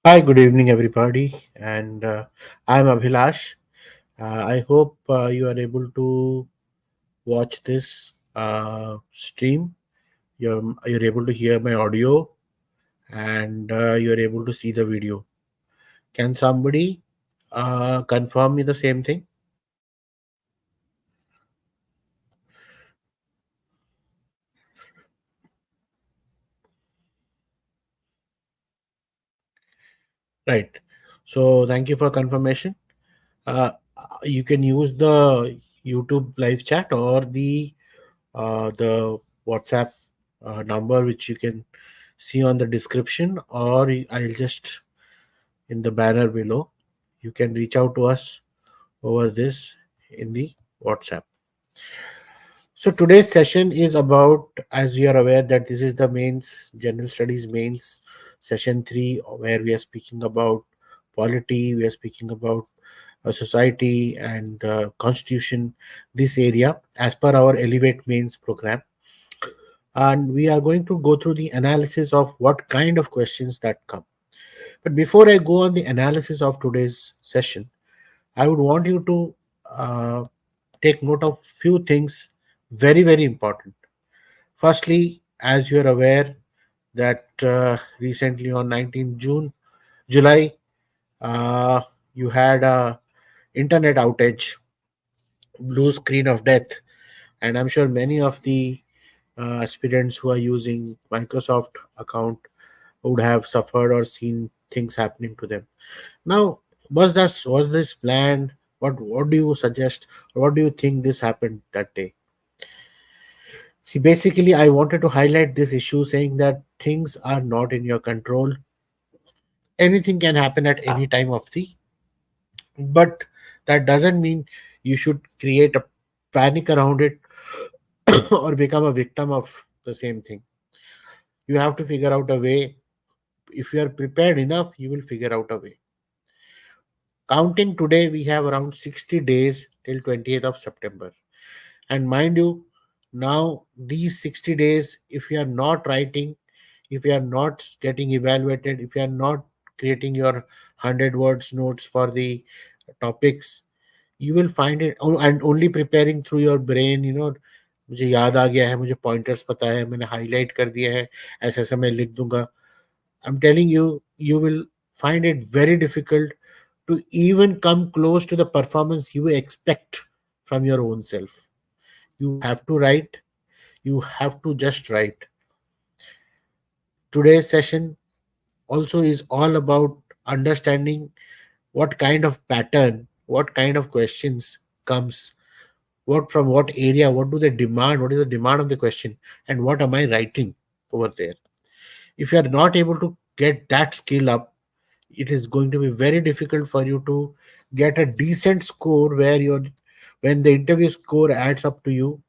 Hi, good evening, everybody, and I'm Abhilash. I hope you are able to watch this stream. You're able to hear my audio, and you're able to see the video. Can somebody confirm me the same thing? Right. So, thank you for confirmation. Uh, you can use the YouTube live chat or the WhatsApp number, which you can see on the description, or I'll just in the banner below. You can reach out to us over this in the WhatsApp. So today's session is about, as you are aware, that this is the mains general studies mains session 3, where we are speaking about polity, we are speaking about society and constitution, this area as per our elevate mains program, and we are going to go through the analysis of what kind of questions that come. But before I go on the analysis of today's session, I would want you to uh, take note of few things, very very important. Firstly, as you are aware that recently on 19th July, uh, you had a internet outage, blue screen of death, and I'm sure many of the aspirants who are using Microsoft account would have suffered or seen things happening to them. Now, was this planned? What do you suggest, or what do you think this happened that day? See, basically, I wanted to highlight this issue, saying that things are not in your control. Anything can happen at any time of the, but that doesn't mean you should create a panic around it or become a victim of the same thing. You have to figure out a way. If you are prepared enough, you will figure out a way. Counting today, we have around 60 days till 20th of September. And mind you, now these 60 days, if you are not writing, if you are not getting evaluated, if you are not creating your 100 words notes for the topics, you will find it, and only preparing through your brain, मुझे याद आ गया है, मुझे pointers पता है, मैंने highlight कर दिया है, ऐसे ऐसे मैं लिख दूंगा. I'm telling you, you will find it very difficult to even come close to the performance you expect from your own self. You have to write, you have to just write. Today's session also is all about understanding what kind of pattern, what kind of questions comes, what from what area, what do they demand, what is the demand of the question, and what am I writing over there. If you are not able to get that skill up, it is going to be very difficult for you to get a decent score where you're when the interview score adds up to you,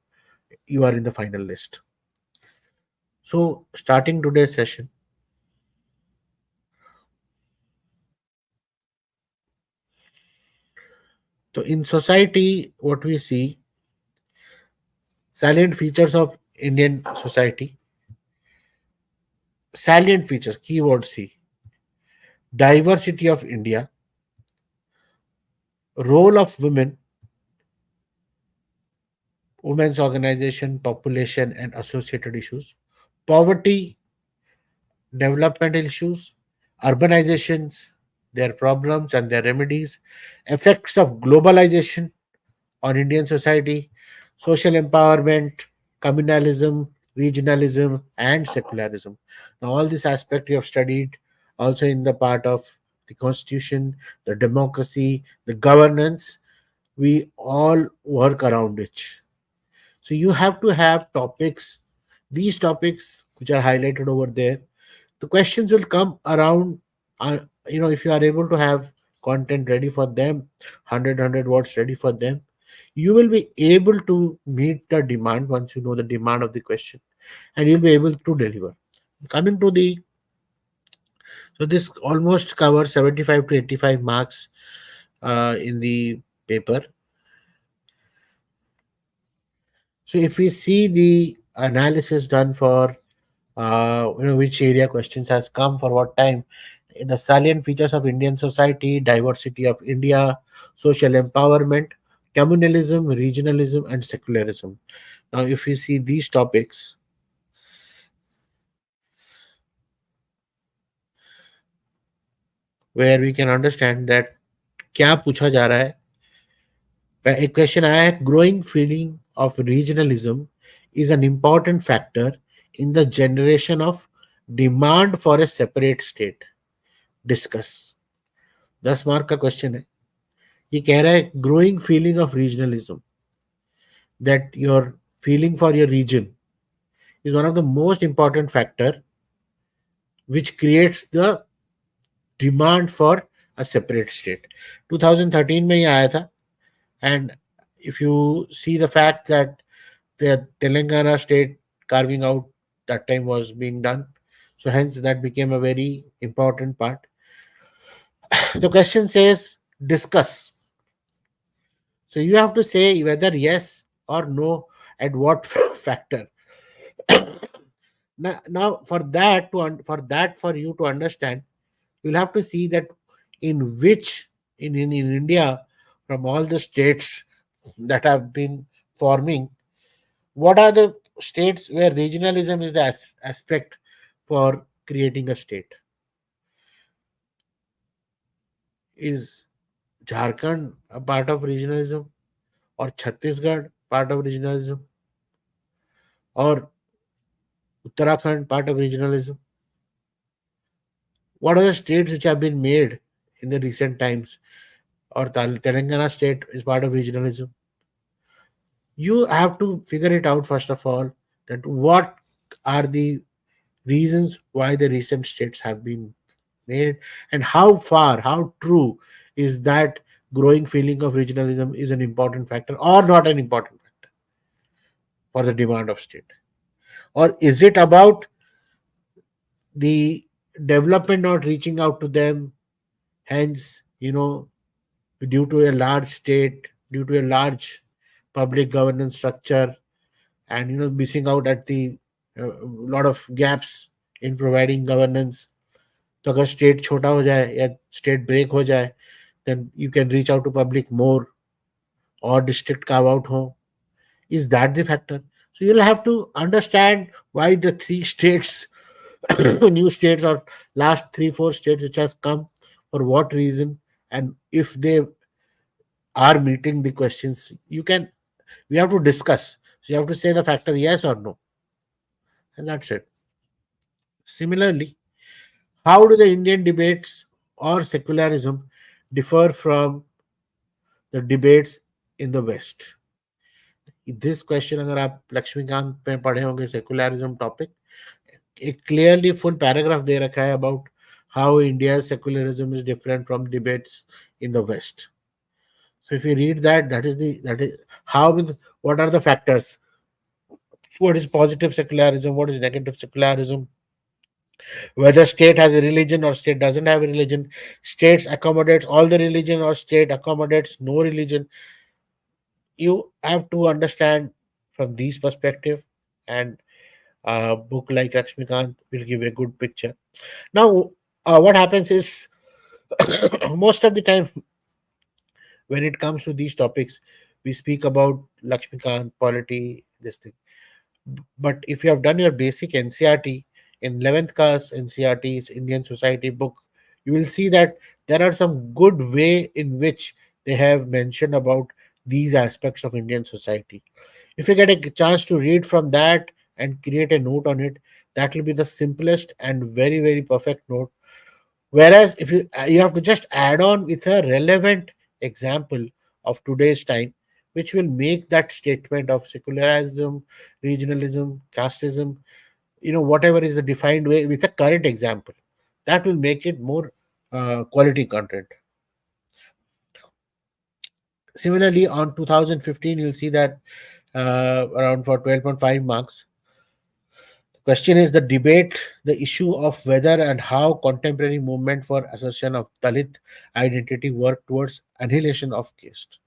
you are in the final list. So starting today's session, so in society, what we see, salient features of Indian society, salient features, keyword C, diversity of India, role of women, women's organization, population, and associated issues, poverty, developmental issues, urbanizations, their problems and their remedies, effects of globalization on Indian society, social empowerment, communalism, regionalism, and secularism. Now, all this aspect we have studied also in the part of the constitution, the democracy, the governance. We all work around it. So you have to have topics, these topics which are highlighted over there. The questions will come around. If you are able to have content ready for them, 100 words ready for them, you will be able to meet the demand once you know the demand of the question, and you'll be able to deliver. Coming to the So this almost covers 75 to 85 marks in the paper. So if we see the analysis done for which area questions has come for what time, In the salient features of Indian society, diversity of India, social empowerment, communalism, regionalism, and secularism. Now, if you see these topics, where we can understand that क्या पूछा जा रहा है, एक question आया है, growing feeling of regionalism is an important factor in the generation of demand for a separate state. Discuss. 10 mark का question है. ये कह रहा है growing feeling of regionalism, that your feeling for your region is one of the most important factor which creates the demand for a separate state. 2013 में ये आया था. And if you see the fact that the Telangana state carving out that time was being done, so hence that became a very important part. The question says discuss. So you have to say whether yes or no at what factor. Now for that for you to understand, you'll have to see that in which in India, from all the states that have been forming, what are the states where regionalism is the aspect for creating a state? Is Jharkhand a part of regionalism, or Chhattisgarh part of regionalism, or Uttarakhand part of regionalism? What are the states which have been made in the recent times, or Telangana state is part of regionalism? You have to figure it out first of all, that what are the reasons why the recent states have been made, and how far, how true is that growing feeling of regionalism is an important factor or not an important factor for the demand of state, or is it about the development not reaching out to them, hence due to a large state, due to a large public governance structure, and missing out at the lot of gaps in providing governance. तो अगर state छोटा हो जाए या state break हो जाए, then you can reach out to public more, or district carve out ho. Is that the factor? So you'll have to understand why the three states, new states, or last 3 4 states which has come, for what reason, and if they are meeting the questions. We have to discuss. So you have to say the factor yes or no, and that's it. Similarly, how do the Indian debates or secularism differ from the debates in the West? This question, अगर आप लक्ष्मीकांत में पढ़े होंगे secularism topic, एक clearly full paragraph दे रखा है about how India's secularism is different from debates in the West. So if you read that, that is how what are the factors? What is positive secularism? What is negative secularism? Whether state has a religion or state doesn't have a religion, states accommodates all the religion or state accommodates no religion. You have to understand from these perspective, and a book like Lakshmikant will give a good picture. Now, what happens is most of the time when it comes to these topics, we speak about Lakshmikant, polity, this thing. But if you have done your basic NCRT in 11th class NCRT's Indian Society book, you will see that there are some good way in which they have mentioned about these aspects of Indian society. If you get a chance to read from that and create a note on it, that will be the simplest and very, very perfect note. Whereas if you have to just add on with a relevant example of today's time, which will make that statement of secularism, regionalism, casteism, whatever is the defined way, with a current example, that will make it more quality content. Similarly, on 2015, you'll see that around for 12.5 marks, question is the debate, the issue of whether and how contemporary movement for assertion of Dalit identity work towards annihilation of caste.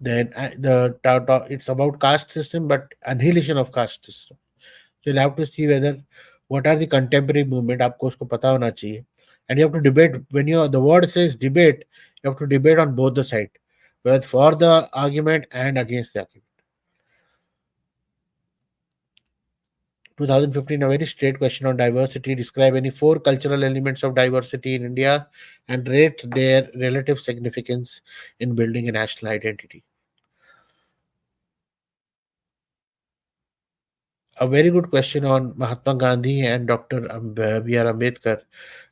Then it's about caste system, but annihilation of caste system. So you'll have to see whether what are the contemporary movement, आपको उसको पता होना चाहिए. And you have to debate. When you the word says debate, you have to debate on both the side, whether for the argument and against the argument. 2015, a very straight question on diversity. Describe any four cultural elements of diversity in India and rate their relative significance in building a national identity. A very good question on Mahatma Gandhi and Dr. B.R. Ambedkar,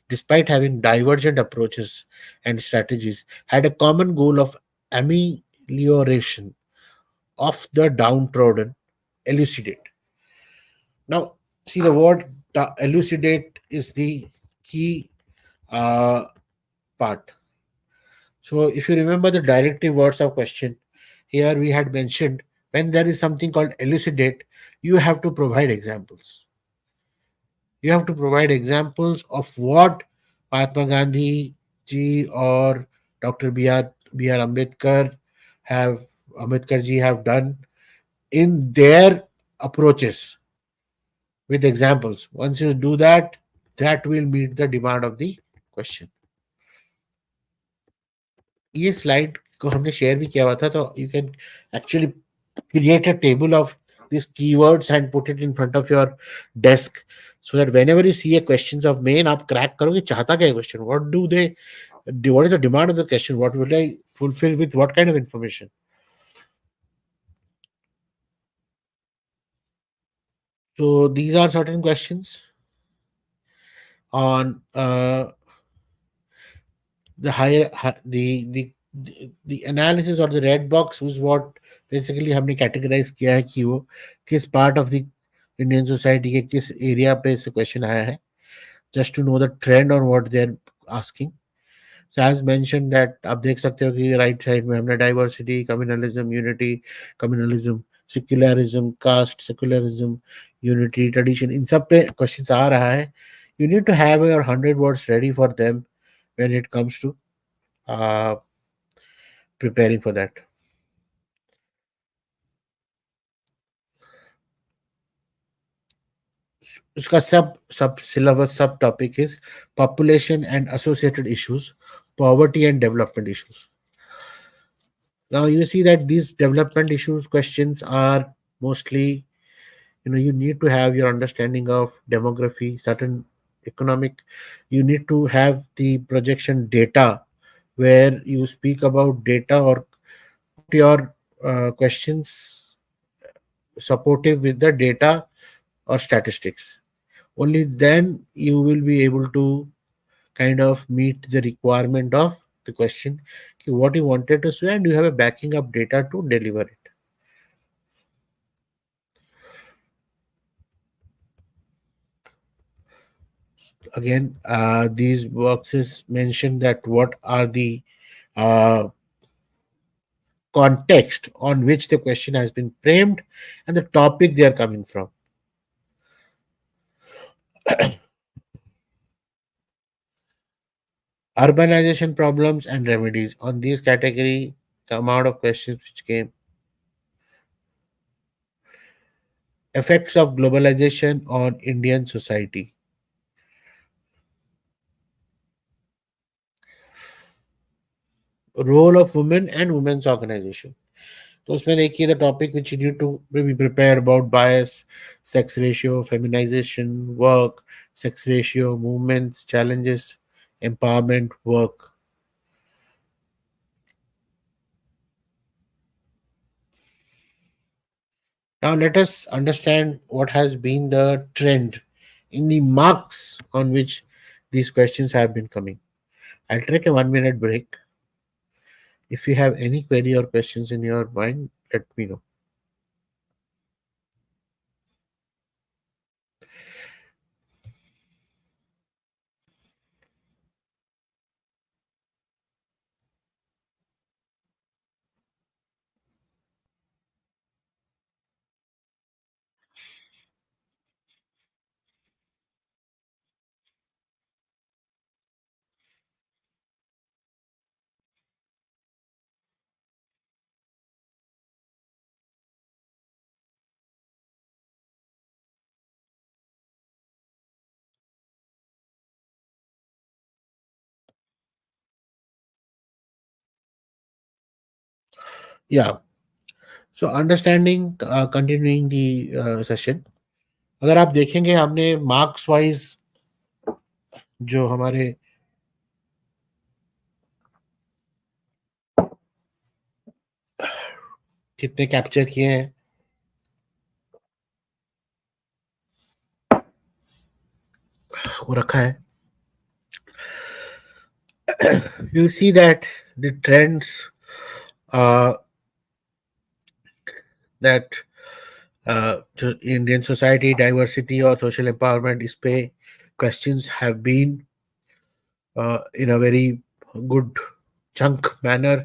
despite having divergent approaches and strategies, had a common goal of amelioration of the downtrodden. Elucidate. Now, see the word elucidate is the key uh, part. So, if you remember the directive words of question, here we had mentioned when there is something called elucidate, you have to provide examples. You have to provide examples of what Mahatma Gandhi ji or Dr. B.R. Have Ambedkar ji have done in their approaches with examples. Once you do that, that will meet the demand of the question. ये slide को हमने share भी किया हुआ था, तो you can actually create a table of these keywords and put it in front of your desk so that whenever you see a questions of main, आप crack करोगे चाहता क्या है question, what is the demand of the question, what will I fulfill with what kind of information. So these are certain questions on the the analysis or the red box was what basically हमने categorize किया है कि वो किस part of the Indian society के किस area पे से question आया है, just to know the trend on what they're asking. So as mentioned that आप देख सकते हो कि right side में हमने diversity, communalism, unity, communalism, secularism, caste, secularism, unity, tradition, इन सब पे questions आ रहा है. You need to have your 100 words ready for them when it comes to uh, preparing for that. उसका सब syllabus sub topic is population and associated issues, poverty and development issues. Now you see that these development issues questions are mostly, you need to have your understanding of demography, certain economic, you need to have the projection data where you speak about data or put your questions supportive with the data or statistics. Only then you will be able to kind of meet the requirement of the question, what you wanted to say, and you have a backing up data to deliver it. Again, these boxes mention that what are the uh, context on which the question has been framed and the topic they are coming from. Urbanization problems and remedies. On these category, the amount of questions which came. Effects of globalization on Indian society. Role of women and women's organization. तो उसमें देखिए the topic which you need to be prepared about bias, sex ratio, feminization, work, sex ratio, movements, challenges, empowerment, work. Now let us understand what has been the trend in the marks on which these questions have been coming. I'll take a 1 minute break. If you have any query or questions in your mind, let me know. या so understanding continuing the session, अगर आप देखेंगे हमने marks wise जो हमारे कितने capture किए हैं वो रखा है, you see that the trends that to Indian society, diversity or social empowerment is पे questions have been in a very good chunk manner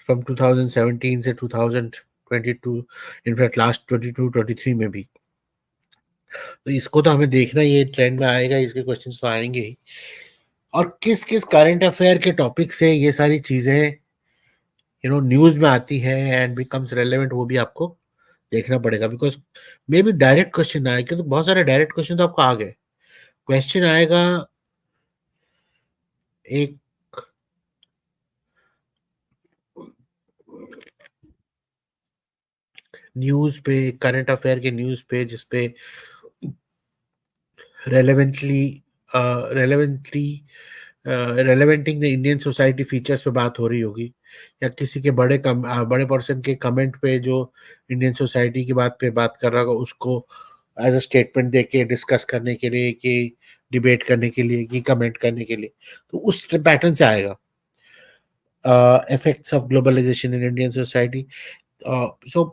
from 2017 से 2022, इनफैक्ट लास्ट 22-23 में भी। तो इसको तो हमें देखना ही है, ट्रेंड में आएगा, इसके क्वेश्चंस तो आएंगे ही। और किस किस करंट अफेयर के टॉपिक से ये सारी चीजें न्यूज में आती है एंड बिकम्स रेलेवेंट, वो भी आपको देखना पड़ेगा। Because may be direct question आए, क्योंकि बहुत सारे डायरेक्ट क्वेश्चन तो आपको आ गए। क्वेश्चन आएगा एक न्यूज पे, करंट अफेयर के न्यूज पे, जिसपे रेलेवेंटली रेलेवेंटली रेलेवेंटिंग द इंडियन सोसाइटी फीचर्स पे बात हो रही होगी, या किसी के बड़े पर्सन के कमेंट पे जो इंडियन सोसाइटी की बात पे बात कर रहा होगा, उसको एज अ स्टेटमेंट दे के डिस्कस करने के लिए, कि डिबेट करने के लिए, कि कमेंट करने के लिए, तो उस पैटर्न से आएगा। Effects of globalisation in Indian society. So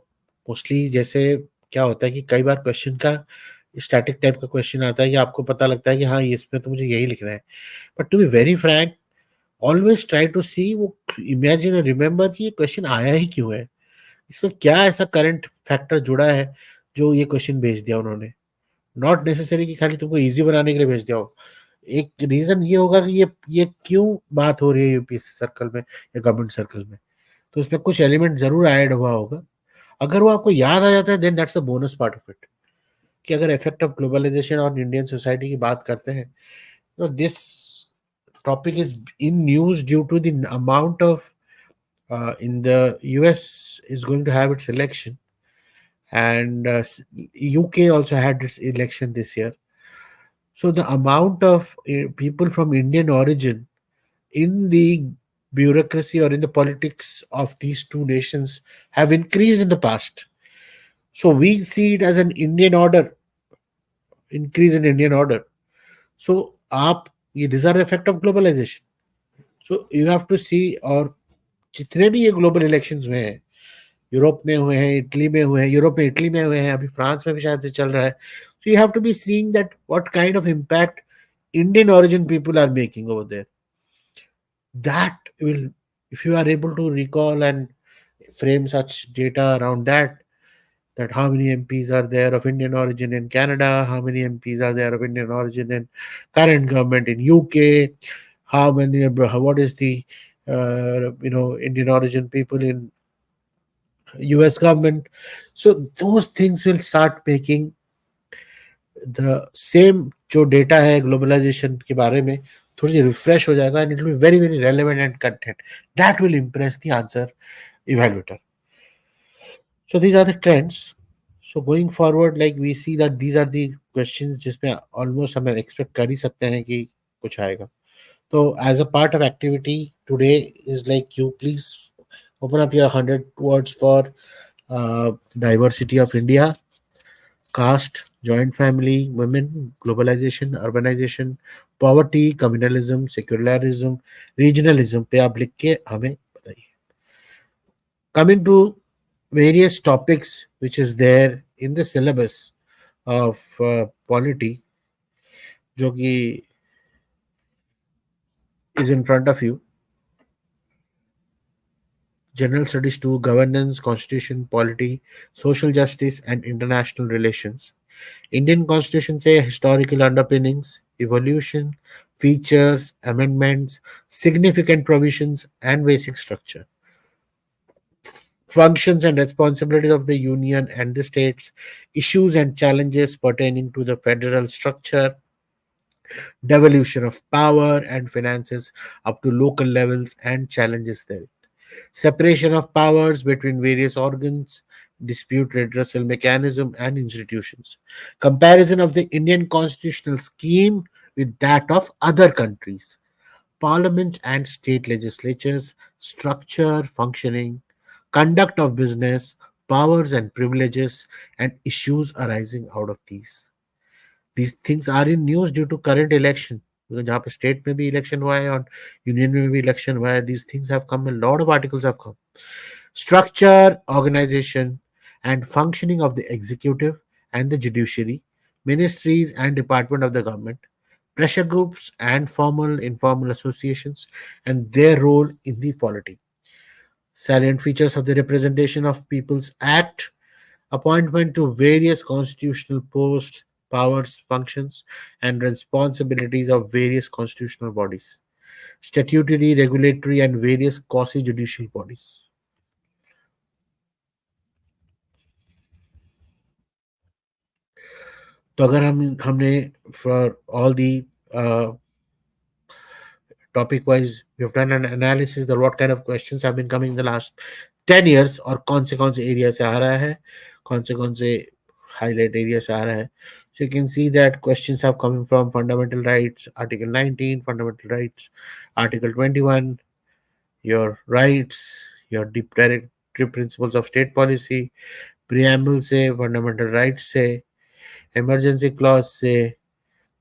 mostly जैसे क्या होता है कि कई बार क्वेश्चन का स्टैटिक टाइप का क्वेश्चन आता है, कि आपको पता लगता है कि हाँ, इसमें तो मुझे यही लिखना है। But to be very frank, always try to see, वो इमेजिन और रिमेंबर कि ये क्वेश्चन आया ही क्यों है, इसमें क्या ऐसा करंट फैक्टर जुड़ा है जो ये क्वेश्चन भेज दिया उन्होंने। नॉट नेसेसरी कि खाली तुमको इजी बनाने के लिए भेज दिया हो। एक रीजन ये होगा कि ये क्यों बात हो रही है यूपीएससी सर्कल में या गवर्नमेंट सर्कल में, तो उसमें कुछ एलिमेंट जरूर ऐड हुआ होगा। अगर वो आपको याद आ जाता है, then that's a bonus part of it. कि अगर इफेक्ट ऑफ ग्लोबलाइजेशन और इंडियन सोसाइटी की बात करते हैं, तो this topic is in news due to the amount of in the US is going to have its election, and UK also had its election this year. So the amount of people from Indian origin in the bureaucracy or in the politics of these two nations have increased in the past. So we see it as an Indian order, increase in Indian order. So आप ये these are the effect of globalization. So you have to see, और जितने भी ये global elections हुए हैं, Europe में हुए हैं, इटली में हुए हैं, यूरोप में इटली में हुए हैं, अभी फ्रांस में भी शायद से चल रहा है। So you have to be seeing that what kind of impact Indian origin people are making over there. That will, if you are able to recall and frame such data around that, that how many MPs are there of Indian origin in Canada, how many MPs are there of Indian origin in current government in UK, how many, what is the Indian origin people in US government. So those things will start making the same जो data है globalisation के बारे में थोड़ी सी refresh हो जाएगा, and it will be very very relevant and content that will impress the answer evaluator. So these are the trends. So going forward, like we see that these are the questions जिसमें almost हमें expect कर ही सकते हैं कि कुछ आएगा। So as a part of activity today is like, you please open up your 100 words for diversity of India, caste, joint family, women, globalization, urbanization, poverty, communalism, secularism, regionalism पे आप लिख के हमें बताइए। Coming to various topics which is there in the syllabus of polity, जो कि is in front of you, general studies 2, governance, constitution, polity, social justice and international relations. Indian constitution say historical underpinnings, evolution, features, amendments, significant provisions and basic structure. Functions and responsibilities of the union and the states, issues and challenges pertaining to the federal structure, devolution of power and finances up to local levels and challenges there. separation of powers between various organs, dispute redressal mechanism and institutions, comparison of the Indian constitutional scheme with that of other countries, parliament and state legislatures, structure, functioning, conduct of business, powers and privileges, and issues arising out of these. These things are in news due to current election. Because जहाँ पे state में भी election हुआ है और union में भी election हुआ है, these things have come, a lot of articles have come. Structure, organization, and functioning of the executive and the judiciary, ministries and department of the government, pressure groups and formal informal associations, and their role in the polity. Salient features of the Representation of People's Act: appointment to various constitutional posts, powers, functions, and responsibilities of various constitutional bodies, statutory, regulatory, and various quasi judicial bodies. तो अगर हमने for all the topic wise we have done an analysis that what kind of questions have been coming in the last 10 years और कौन से area से आ रहा है, कौन से highlight area से आ रहा है. So you can see that questions have come from fundamental rights, Article 19, fundamental rights, Article 21, your rights, your deep directive principles of state policy, preamble से, fundamental rights से, emergency clause से,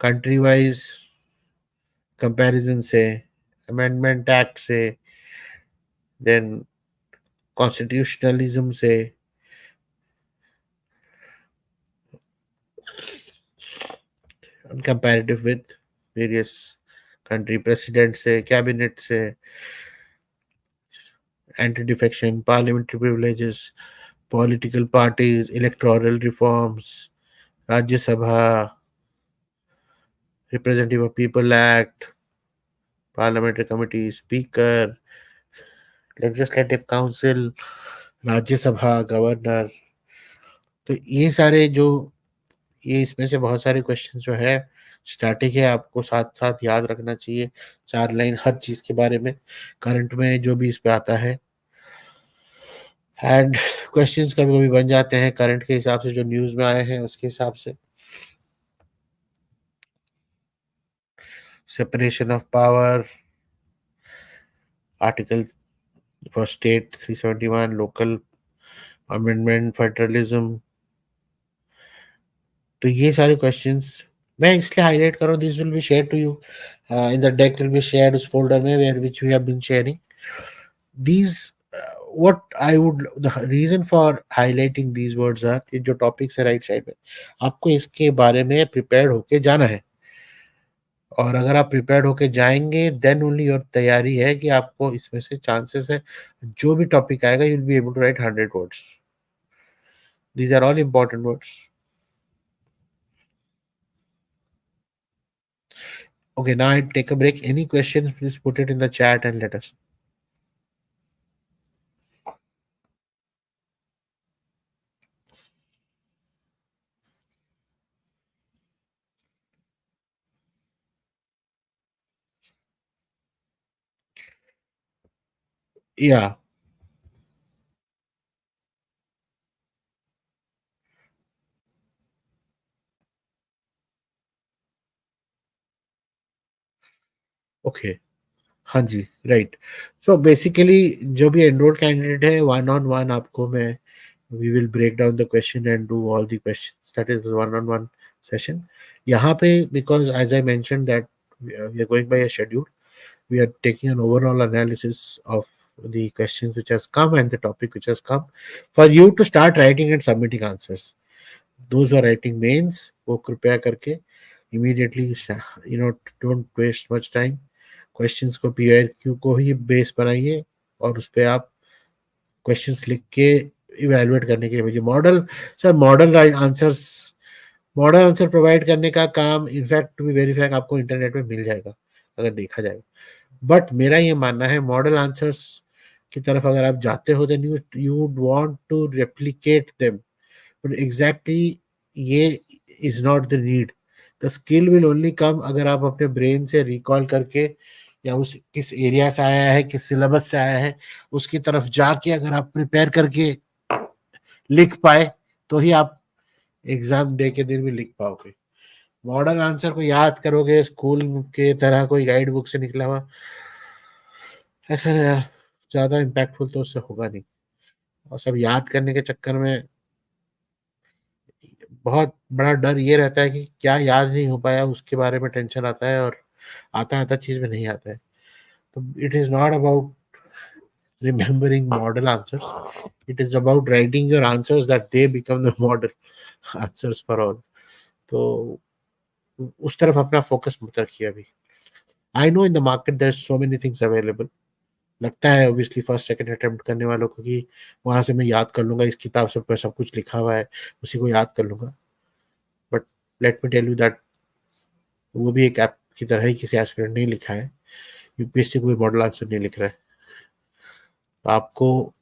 country wise comparison से, amendment act से, then constitutionalism से, and comparative with various country president से, cabinet से, anti-defection, parliamentary privileges, political parties, electoral reforms, Rajya Sabha, Representative of People Act, Parliamentary Committee, Speaker, Legislative Council, राज्य सभा, governor. तो ये सारे जो ये इसमें से बहुत सारे क्वेश्चन जो है स्टैटिक है, आपको साथ साथ याद रखना चाहिए 4 लाइन हर चीज के बारे में, करंट में जो भी इस पे आता है. एंड क्वेश्चंस कभी कभी बन जाते हैं करंट के हिसाब से, जो न्यूज में आए हैं उसके हिसाब से. Separation of power, article for state 371, local amendment, federalism. तो ये सारे क्वेश्चंस मैं इसलिए हाईलाइट कर रहा हूँ. This will be share to you in the deck, will be shared उस फोल्डर में where which we have been sharing these. What I would, the reason for highlighting these words are कि जो topics है right side में, आपको इसके बारे में प्रिपेयर्ड होके जाना है. और अगर आप प्रिपेयर्ड होके जाएंगे देन ओनली योर तैयारी है कि आपको इसमें से चांसेस है जो भी टॉपिक आएगा you will be able to write 100 words. These are all important words. Okay, now I take a break. Any questions, please put it in the chat and let us. Yeah. Okay. हाँ जी, right. सो basically जो भी enrolled candidate है, one on one आपको मैं, we will break down the question and do all the questions. That is one on one session. यहाँ पे because as I mention that we are going by a schedule, we are taking an overall analysis of the questions which has come and the topic which has come for you to start writing and submitting answers. Those who are writing mains, वो कृपया करके immediately, don't waste much time. Questions को PIQ को ही base बनाइए और उस पर आप क्वेश्चंस लिख के इवेलुएट करने के लिए भेजिए. Model sir, model answer provide करने का काम in fact to be very frank आपको इंटरनेट में मिल जाएगा अगर देखा जाएगा. बट मेरा ये मानना है मॉडल आंसर्स की तरफ अगर आप जाते हो then you would want to replicate them, but exactly ये is not the need. The skill will only come अगर आप अपने ब्रेन से रिकॉल करके या उस किस एरिया से आया है, किस सिलेबस से आया है, उसकी तरफ जाके अगर आप प्रिपेयर करके लिख पाए तो ही आप एग्जाम डे के दिन भी लिख पाओगे। मॉडल आंसर को याद करोगे स्कूल के तरह कोई गाइड बुक से निकला हुआ, ऐसा ज्यादा इम्पैक्टफुल तो उससे होगा नहीं। और सब याद करने के चक्कर में बहुत बड़ा डर ये रहता है कि क्या याद नहीं हो पाया, उसके बारे में टेंशन आता है, और आता आता चीज में नहीं आता है। तो it is not about remembering model answers. It is about writing your answers that they become the model answers for all. तो उस तरफ अपना फोकस मत रखिए अभी। I know in the market there so many things available. लगता है obviously first second attempt करने वालों को कि वहां से मैं याद कर लूंगा, इस किताब से सब कुछ लिखा हुआ है, उसी को याद कर लूंगा। But let me tell you that वो भी एक ऐप की तरह ही किसी एस्पिरेंट नहीं लिखा है। यूपीएससी कोई मॉडल आंसर नहीं लिख रहा है। तो आपको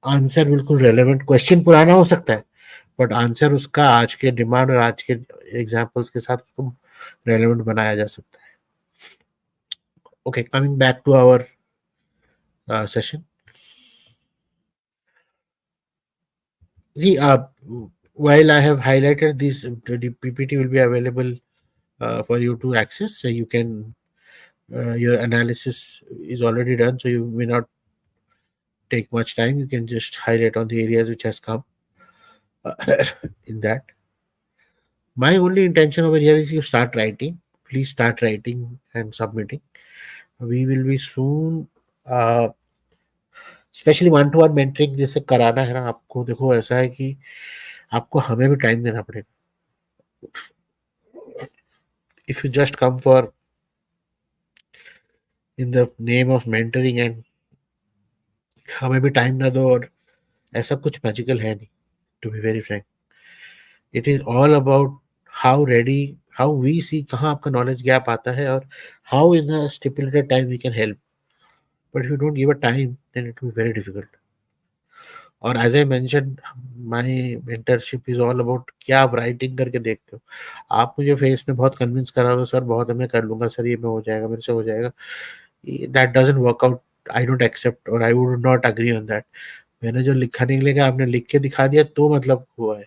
आंसर बिल्कुल रेलेवेंट, क्वेश्चन पुराना हो सकता है बट आंसर उसका आज के डिमांड और आज के एग्जांपल्स के साथ उसको रेलेवेंट बनाया जा सकता है। Okay, coming back to our session. See, while I have highlighted this, the PPT will be available for you to access. So you can, your analysis is already done, so you may not take much time. You can just highlight on the areas which has come uh, in that. My only intention over here is you start writing. Please start writing and submitting. We will be soon, specially one two one mentoring जैसे कराना है ना आपको। देखो ऐसा है कि आपको हमें भी टाइम देना पड़ेगा। If you just come for in the name of mentoring and हमें भी टाइम ना दो, और ऐसा कुछ मैजिकल है नहीं, to be very frank. It is all about how ready, how we see कहाँ आपका नॉलेज गैप आता है, और how in a stipulated time we can help. But if you don't give a time then it will be very difficult. और as I mention, my mentorship is all about क्या आप writing करके देखते हो। आप मुझे फेस में बहुत कन्विंस करा दो, सर बहुत मैं कर लूंगा, सर ये मैं हो जाएगा, मेरे से हो जाएगा, that doesn't work out. I don't accept और I would not agree on that. मैंने जो लिखा नहीं लिखा, आपने लिख के दिखा दिया तो मतलब हुआ है।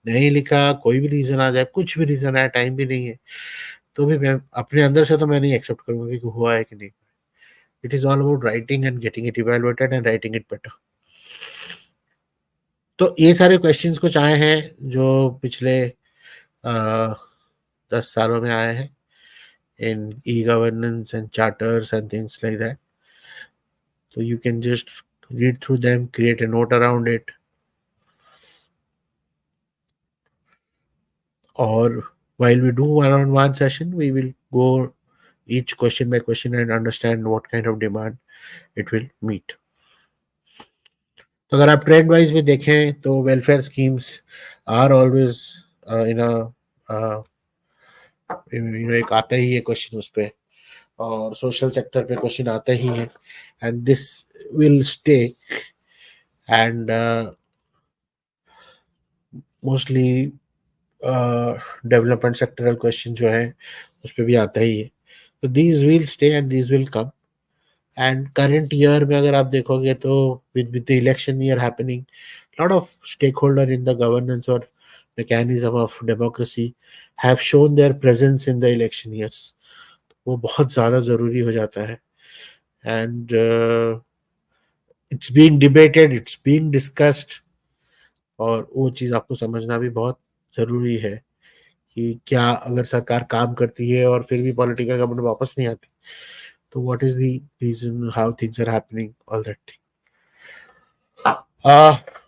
नहीं लिखा, कोई भी रीजन आ जाए, कुछ भी रीजन आए, टाइम भी नहीं है, तो भी मैं अपने अंदर से तो मैं नहीं एक्सेप्ट करूंगा कि हुआ है कि नहीं। It is all about writing and getting it evaluated and writing it better. तो ये सारे क्वेश्चंस कुछ आए हैं जो पिछले 10 सालों में आए हैं in e-governance and charters and things like that. So you can just read through them, create a note around it, or while we do one-on-one session, we will go each question by question and understand what kind of demand it will meet. तो अगर आप trend wise भी देखें तो welfare schemes are always in एक आता ही है क्वेश्चन उस पे, और सोशल सेक्टर पे क्वेश्चन आता ही है, and this will stay. And mostly development sectoral question जो है उस पर भी आता ही है। तो these will stay and these will come. And current year में अगर आप देखोगे तो with the election year happening, lot of stakeholder in the governance और mechanism of democracy have shown their presence in the election years. वो बहुत ज़्यादा ज़रूरी हो जाता है। And it's being debated, it's being discussed, और वो चीज़ आपको समझना भी बहुत ज़रूरी है कि क्या अगर सरकार काम करती है और फिर भी पॉलिटिकल गवर्नमेंट वापस नहीं आती, तो what is the reason, how things are happening, all that thing.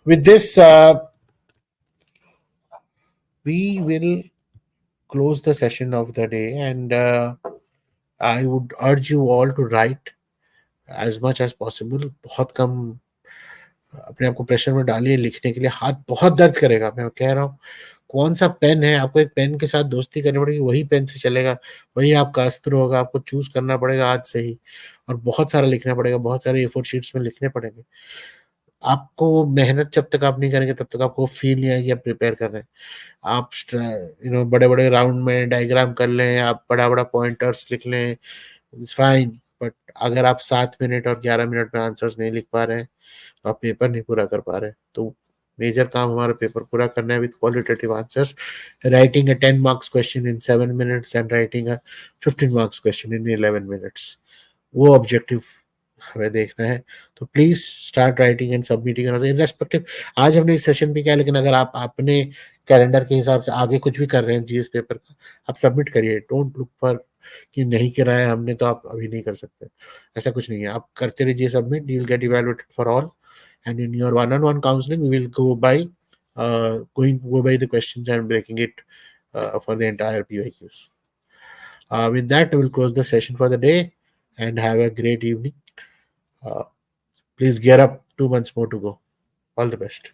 With this, we will close the session of the day, and I would urge you all to write as much as possible. बहुत कम अपने आप को pressure में डालिए लिखने के लिए, हाथ बहुत दर्द करेगा, मैं कह रहा हूँ। कौन सा पेन है, आपको एक पेन के साथ दोस्ती करनी पड़ेगी, वही पेन से चलेगा, वही आपका अस्त्र होगा। आपको चूज करना पड़ेगा आज से ही, और बहुत सारा लिखना पड़ेगा, बहुत सारे ए4 शीट्स में लिखने पड़ेंगे। आपको वो मेहनत जब तक आप नहीं करेंगे तब तक आपको फील नहीं आएगी आप प्रिपेयर कर रहे हैं। आप बड़े बड़े राउंड में डायग्राम कर लें, आप बड़ा बड़ा पॉइंटर्स लिख लें, इट्स फाइन, बट अगर आप 7 मिनट और 11 मिनट में आंसर्स नहीं लिख पा रहे हैं, आप पेपर नहीं पूरा कर पा रहे, तो मेजर काम हमारा पेपर पूरा करना है with qualitative answers, writing a 10 marks question in 7 minutes and writing a 15 marks question in 11 minutes, वो ऑब्जेक्टिव हमें देखना है। तो please start writing and submitting irrespective. आज हमने इस सेशन पे क्या, लेकिन अगर आप अपने कैलेंडर के हिसाब से आगे कुछ भी कर रहे हैं जीएस पेपर का, आप सबमिट करिए। डोंट लुक फॉर कि नहीं करा है हमने तो आप अभी नहीं कर सकते, ऐसा कुछ नहीं है। आप करते रहिए submit, you will get evaluated for all, and in your one-on-one counseling we will go by the questions and breaking it for the entire PYQs. With that, we will close the session for the day and have a great evening. uh, Please gear up, 2 months more to go. All the best.